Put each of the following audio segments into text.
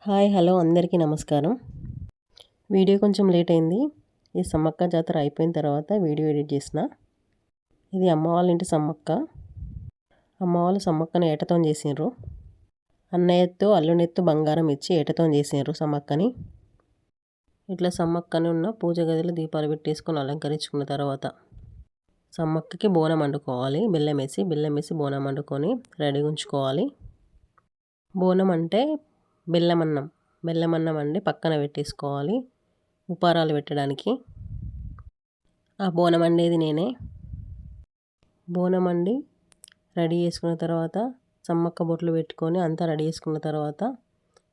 Hi hello అందరికీ నమస్కారం. Video కొంచెం లేట్ అయింది. ఈ సమ్మక్క జాతర అయిపోయిన తర్వాత వీడియో ఎడిట్ చేసిన. ఇది అమ్మ వాళ్ళ ఇంటి సమ్మక్క. అమ్మ వాళ్ళు సమ్మక్కని ఏటతో చేసిండ్రు. అన్నయ్యతో అల్లునెత్తు బంగారం ఇచ్చి ఏటతో చేసిండ్రు సమ్మక్కని. ఇట్లా సమ్మక్కని ఉన్న పూజ గదిలో దీపాలు పెట్టేసుకొని అలంకరించుకున్న తర్వాత సమ్మక్కకి బోనం వండుకోవాలి. బెల్లం వేసి బోనం వండుకొని రెడీగా ఉంచుకోవాలి. బోనం అంటే బెల్లం అన్నం వండి పక్కన పెట్టేసుకోవాలి ఉపారాలు పెట్టడానికి. ఆ బోనం వండేది నేనే. బోనం వండి రెడీ చేసుకున్న తర్వాత సమ్మక్క బొట్లు పెట్టుకొని అంతా రెడీ చేసుకున్న తర్వాత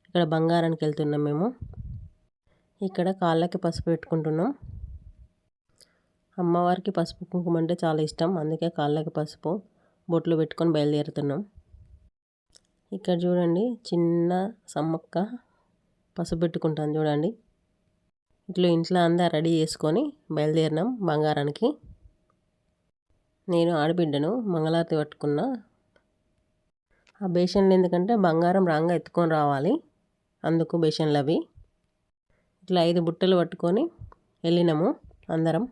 ఇక్కడ బంగారానికి వెళ్తున్నాం మేము. ఇక్కడ కాళ్ళకి పసుపు పెట్టుకుంటున్నాం. అమ్మవారికి పసుపు కుంకుమ అంటే చాలా ఇష్టం, అందుకే కాళ్ళకి పసుపు బొట్లు పెట్టుకొని బయలుదేరుతున్నాం. ఇక్కడ చూడండి, చిన్న సమ్మక్క పసుపు పెట్టుకుంటాను చూడండి. ఇట్లా ఇంట్లో అంతా రెడీ చేసుకొని బయలుదేరినాం బంగారానికి. నేను ఆడబిడ్డను, మంగళారతి పట్టుకున్న. ఆ బేషన్లు ఎందుకంటే బంగారం రాంగా ఎత్తుకొని రావాలి, అందుకు బేషన్లు అవి. ఇట్లా 5 బుట్టలు పట్టుకొని వెళ్ళినాము అందరం.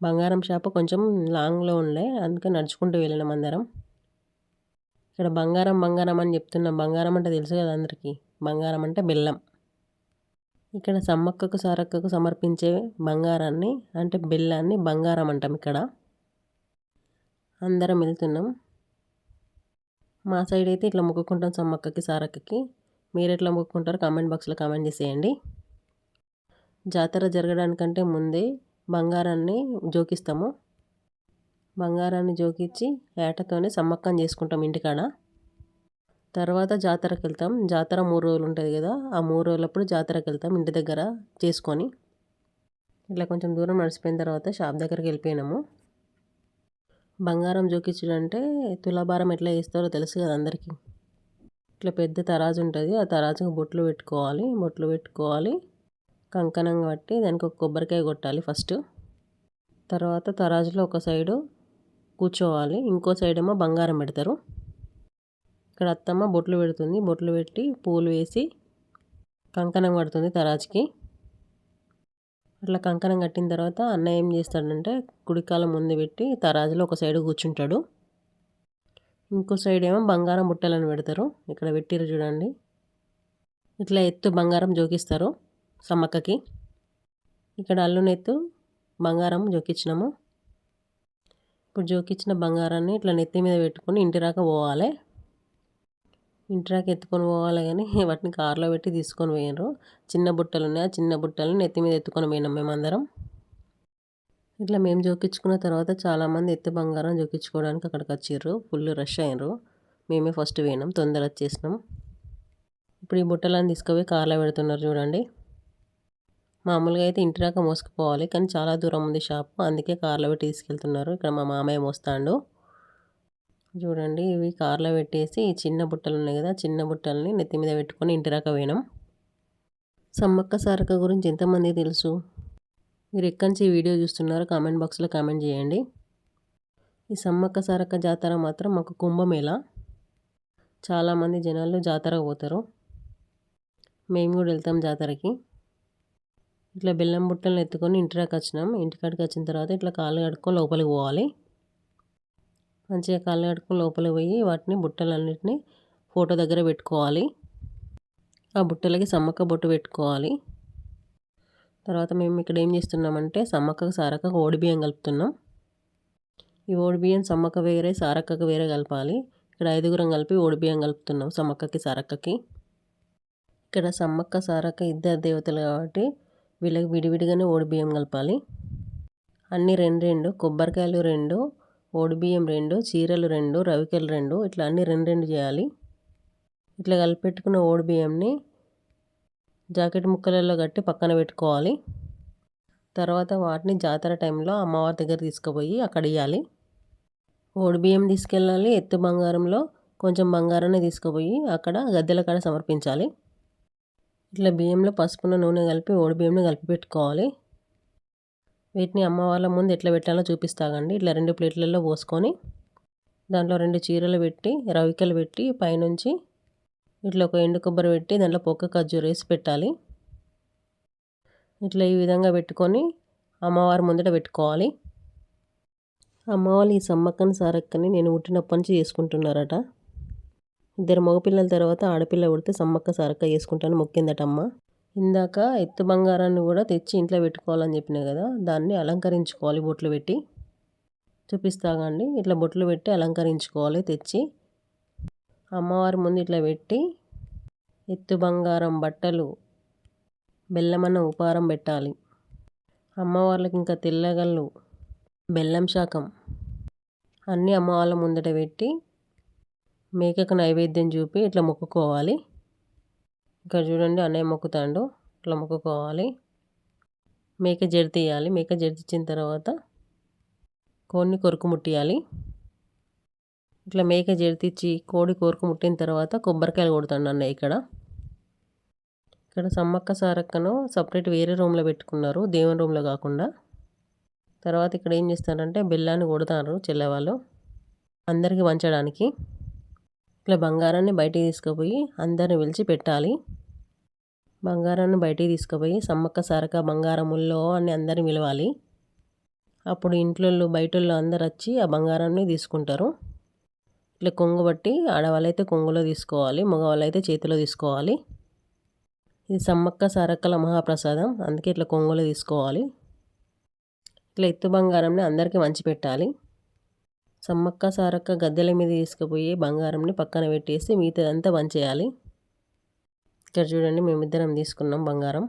బంగారం షాపు కొంచెం లాంగ్లో ఉండే, అందుకే నడుచుకుంటూ వెళ్ళినాం అందరం. ఇక్కడ బంగారం అని చెప్తున్నాం. బంగారం అంటే తెలుసు కదా అందరికీ, బంగారం అంటే బెల్లం. ఇక్కడ సమ్మక్కకు సారక్కకు సమర్పించే బంగారాన్ని అంటే బెల్లాన్ని బంగారం అంటాం. ఇక్కడ అందరం వెళ్తున్నాం. మా సైడ్ అయితే ఇట్లా మొక్కుకుంటాం సమ్మక్కకి సారక్కకి. మీరు ఎట్లా మొక్కుకుంటారో కామెంట్ బాక్స్లో కామెంట్ చేసేయండి. జాతర జరగడానికంటే ముందే బంగారాన్ని జోకిస్తాము. బంగారాన్ని జోకించి ఏటతోనే సమ్మక్కని చేసుకుంటాం ఇంటికాడ. తర్వాత జాతరకు వెళ్తాం. జాతర 3 రోజులు ఉంటుంది కదా, ఆ 3 రోజులప్పుడు జాతరకు వెళ్తాం ఇంటి దగ్గర చేసుకొని. ఇట్లా కొంచెం దూరం నడిచిపోయిన తర్వాత షాప్ దగ్గరికి వెళ్ళిపోయినాము. బంగారం జోకించడంటే తులాభారం ఎట్లా చేస్తారో తెలుసు కదా అందరికీ. ఇట్లా పెద్ద తరాజు ఉంటుంది, ఆ తరాజుకు బొట్లు పెట్టుకోవాలి. కంకణం కట్టి దానికి ఒక కొబ్బరికాయ కొట్టాలి ఫస్ట్. తర్వాత తరాజులో ఒక సైడు కూర్చోవాలి, ఇంకో సైడ్ ఏమో బంగారం పెడతారు. ఇక్కడ అత్తమ్మ బొట్లు పెడుతుంది. బొట్లు పెట్టి పూలు వేసి కంకణం కడుతుంది తరాజుకి. అట్లా కంకణం కట్టిన తర్వాత అన్నయ్య ఏం చేస్తాడంటే కుడికాలం ముందు పెట్టి తరాజులో ఒక సైడు కూర్చుంటాడు, ఇంకో సైడ్ ఏమో బంగారం బుట్టలను పెడతారు. ఇక్కడ పెట్టిరు చూడండి. ఇట్లా ఎత్తు బంగారం జోకిస్తారు సమ్మక్కకి. ఇక్కడ అల్లునెత్తు బంగారం జోకించినాము. ఇప్పుడు జోకించిన బంగారాన్ని ఇట్లా నెత్తి మీద పెట్టుకొని ఇంటి రాక పోవాలి. ఇంటిరాకి ఎత్తుకొని పోవాలి కానీ వాటిని కారులో పెట్టి తీసుకొని పోయినారు. చిన్న బుట్టలు ఉన్నాయి, ఆ చిన్న బుట్టలను నెత్తి మీద ఎత్తుకొని పోయినాం మేమందరం. ఇట్లా మేము జోకించుకున్న తర్వాత చాలామంది ఎత్తు బంగారం జోకించుకోవడానికి అక్కడికి వచ్చిర్రు. ఫుల్ రష్ అయినరు. మేమే ఫస్ట్ పోయినాం, తొందర వచ్చేసినాం. ఇప్పుడు ఈ బుట్టలను తీసుకుపోయి కార్లో పెడుతున్నారు చూడండి. మామూలుగా అయితే ఇంటిరాక మోసుకుపోవాలి, కానీ చాలా దూరం ఉంది షాపు, అందుకే కార్లో పెట్టి తీసుకెళ్తున్నారు. ఇక్కడ మా మామయ్య మోస్తాడు చూడండి. ఇవి కార్లో పెట్టేసి ఈ చిన్న బుట్టలు ఉన్నాయి కదా, చిన్న బుట్టల్ని నెత్తి మీద పెట్టుకొని ఇంటిరాక పోయినాం. సమ్మక్క సారక్క గురించి ఎంతమంది తెలుసు? మీరు ఎక్కడి నుంచి వీడియో చూస్తున్నారో కామెంట్ బాక్స్లో కామెంట్ చేయండి. ఈ సమ్మక్క సారక్క జాతర మాత్రం మాకు కుంభమేళ. చాలామంది జనాలు జాతరకు పోతారు, మేము కూడా వెళ్తాం జాతరకి. ఇట్లా బెల్లం బుట్టలను ఎత్తుకొని ఇంటిరాకి వచ్చినాం. ఇంటికాడికి వచ్చిన తర్వాత ఇట్లా కాళ్ళు కడుక్కొని లోపలికి పోవాలి. మంచిగా కాళ్ళు కడుక్కొని లోపలికి పోయి వాటిని బుట్టలన్నిటిని ఫోటో దగ్గర పెట్టుకోవాలి. ఆ బుట్టలకి సమ్మక్క బొట్టు పెట్టుకోవాలి. తర్వాత మేము ఇక్కడ ఏం చేస్తున్నామంటే సమ్మక్కకు సారక్కకు ఓడిబియ్యం కలుపుతున్నాం. ఈ ఓడిబియ్యం సమ్మక్క వేరే సారక్కకు వేరే కలపాలి. ఇక్కడ 5గురం కలిపి ఓడిబియ్యం కలుపుతున్నాం సమ్మక్కకి సారక్కకి. ఇక్కడ సమ్మక్క సారక్క ఇద్దరు దేవతలు కాబట్టి వీళ్ళకి విడివిడిగానే ఓడిబియ్యం కలపాలి. అన్నీ 2 కొబ్బరికాయలు 2, ఓడిబియ్యం 2, చీరలు 2, రవికెలు 2, ఇట్లా అన్నీ 2 చేయాలి. ఇట్లా కలిపెట్టుకున్న ఓడిబియ్యంని జాకెట్ ముక్కలలో కట్టి పక్కన పెట్టుకోవాలి. తర్వాత వాటిని జాతర టైంలో అమ్మవారి దగ్గర తీసుకుపోయి అక్కడ ఇవ్వాలి. ఓడిబియ్యం తీసుకెళ్ళాలి. ఎత్తు బంగారంలో కొంచెం బంగారాన్ని తీసుకుపోయి అక్కడ గద్దెల కాడ సమర్పించాలి. ఇట్లా బియ్యంలో పసుపున నూనె కలిపి ఓడిబియ్యంని కలిపి పెట్టుకోవాలి. వీటిని అమ్మవార్ల ముందు ఎట్లా పెట్టాలో చూపిస్తాగండి. ఇట్లా 2 ప్లేట్లలో పోసుకొని దాంట్లో 2 చీరలు పెట్టి రవికలు పెట్టి పైనుంచి ఇట్లా ఒక ఎండు కొబ్బరి పెట్టి దాంట్లో పొక్క ఖర్జూర వేసి పెట్టాలి. ఇట్లా ఈ విధంగా పెట్టుకొని అమ్మవారి ముందట పెట్టుకోవాలి. అమ్మవాళ్ళు ఈ సమ్మక్కని సారక్కని నేను పుట్టినప్పటి నుంచి చేసుకుంటున్నారట. 2 మగపిల్లల తర్వాత ఆడపిల్ల పుడితే సమ్మక్క సారక్క చేసుకుంటాను మొక్కిందట అమ్మ. ఇందాక ఎత్తు బంగారాన్ని కూడా తెచ్చి ఇంట్లో పెట్టుకోవాలని చెప్పినా కదా, దాన్ని అలంకరించుకోవాలి బొట్లు పెట్టి. చూపిస్తాగండి. ఇట్లా బొట్లు పెట్టి అలంకరించుకోవాలి. తెచ్చి అమ్మవారి ముందు ఇట్లా పెట్టి ఎత్తు బంగారం బట్టలు బెల్లమన్న ఉపారం పెట్టాలి. అమ్మవార్లకి ఇంకా తెల్లగళ్ళు బెల్లం శాకం అన్నీ అమ్మవాళ్ళ ముందట పెట్టి మేకకు నైవేద్యం చూపి ఇట్లా మొక్కుకోవాలి. ఇక్కడ చూడండి అన్నయ్య మొక్కుతాండు. ఇట్లా మొక్కుకోవాలి. మేక జడి తీయాలి. మేక జడి తీసిన తర్వాత కోడిని కొరుకు ముట్టియాలి. ఇట్లా మేక జడి తీసి కోడి కొరుకు ముట్టిన తర్వాత కొబ్బరికాయలు కొడతాడు అన్నయ్య. ఇక్కడ సమ్మక్క సారక్కను సపరేట్ వేరే రూమ్లో పెట్టుకున్నారు, దేవుని రూమ్లో కాకుండా. తర్వాత ఇక్కడ ఏం చేస్తారంటే బెల్లాన్ని కొడతారు చెల్లెవాళ్ళు అందరికీ పంచడానికి. ఇట్లా బంగారాన్ని బయటికి తీసుకుపోయి అందరిని పిలిచి పెట్టాలి. బంగారాన్ని బయటికి తీసుకుపోయి సమ్మక్క సారక్క బంగారముల్లో అని అందరిని పిలవాలి. అప్పుడు ఇంట్లో బయటోళ్ళు అందరు వచ్చి ఆ బంగారాన్ని తీసుకుంటారు. ఇట్లా కొంగు బట్టి ఆడవాళ్ళైతే కొంగులో తీసుకోవాలి, మగవాళ్ళైతే చేతిలో తీసుకోవాలి. ఇది సమ్మక్క సారక్కల మహాప్రసాదం, అందుకే ఇట్లా కొంగులో తీసుకోవాలి. ఇట్లా ఎత్తు బంగారంని అందరికీ పంచిపెట్టాలి. సమ్మక్క సారక్క గద్దెల మీద తీసుకుపోయి బంగారంని పక్కన పెట్టేసి మిగతాదంతా పంచేయాలి. ఇక్కడ చూడండి మేమిద్దరం తీసుకున్నాం బంగారం.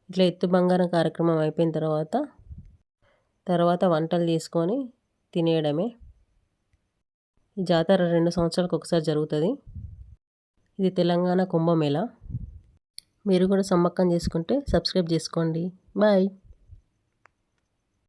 ఇట్లా ఎత్తు బంగారం కార్యక్రమం అయిపోయిన తర్వాత వంటలు చేసుకొని తినేయడమే. ఈ జాతర 2 సంవత్సరాలకు ఒకసారి జరుగుతుంది. ఇది తెలంగాణ కుంభమేళా. మీరు కూడా సమ్మక్కని చేసుకుంటే సబ్స్క్రైబ్ చేసుకోండి. బాయ్.